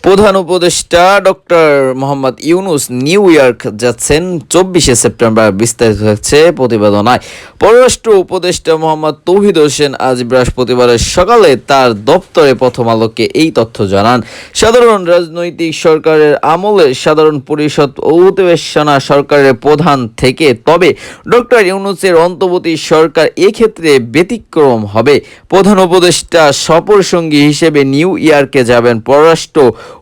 প্রধান উপদেষ্টা doctor Mohammad Yunus new York যাচ্ছেন 24শে সেপ্টেম্বর। বিস্তারিত হচ্ছে প্রতিবেদনায়। পররাষ্ট্র উপদেষ্টা মোহাম্মদ তৌহিদ হোসেন আজ বৃহস্পতিবারের সকালে তার দপ্তরে প্রথম আলোকে এই তথ্য জানান। সাধারণ রাজনৈতিক সরকারের আমলে সাধারণ পরিষদ অধিবেশনা সরকারের প্রধান থেকে, তবে ডক্টর ইউনূসের অন্তর্বর্তী সরকার এক্ষেত্রে ব্যতিক্রম হবে। প্রধান উপদেষ্টা সফরসঙ্গী হিসেবে নিউ ইয়র্কে যাবেন পররাষ্ট্র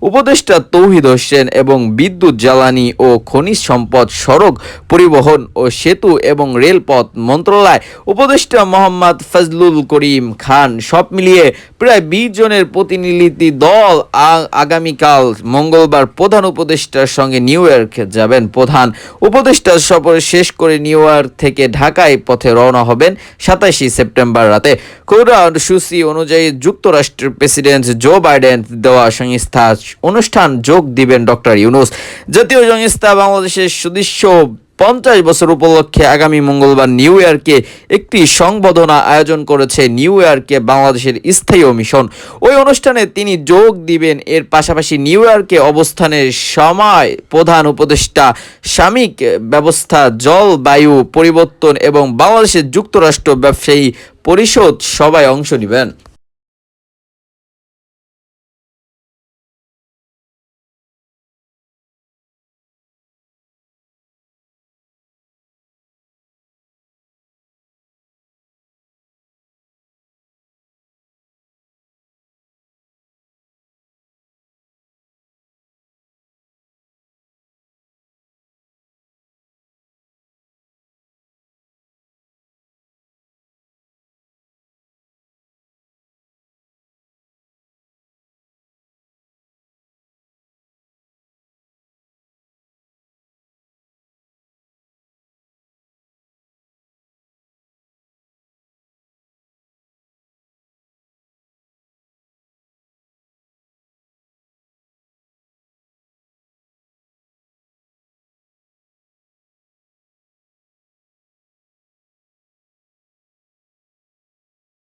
উপদেষ্টা তৌহিদ হোসেন এবং বিদ্যুৎ, জ্বালানি ও খনিজ সম্পদ, সড়ক পরিবহন ও সেতু এবং রেলপথ মন্ত্রণালয় উপদেষ্টা মোহাম্মদ ফজলুল করিম খান। সব মিলিয়ে প্রায় 20 জনের প্রতিনিধি দল আগামীকাল মঙ্গলবার প্রধান উপদেষ্টার সঙ্গে নিউ ইয়র্ক যাবেন। প্রধান উপদেষ্টা সফর শেষ করে নিউ ইয়র্ক থেকে ঢাকায় পথে রওনা হবেন 27শে সেপ্টেম্বর রাতে। কর্মসূচি অনুযায়ী যুক্তরাষ্ট্রের প্রেসিডেন্ট জো বাইডেন দেওয়া সংস্থা অনুষ্ঠান যোগ দিবেন ডক্টর ইউনূস। জাতীয় সংস্থা বাংলাদেশের সদস্য 50 বছর উপলক্ষে আগামী মঙ্গলবার নিউ ইয়র্কে একটি সংবর্ধনা আয়োজন করেছে নিউ ইয়র্কে বাংলাদেশের স্থায়ী মিশন। ওই অনুষ্ঠানে তিনি যোগ দিবেন। এর পাশাপাশি নিউ ইয়র্কে অবস্থানের সময় প্রধান উপদেষ্টা সামরিক ব্যবস্থা, জলবায়ু পরিবর্তন এবং বাংলাদেশের যুক্তরাষ্ট্র ব্যবসায়ী পরিষদ সভায় অংশ নেবেন।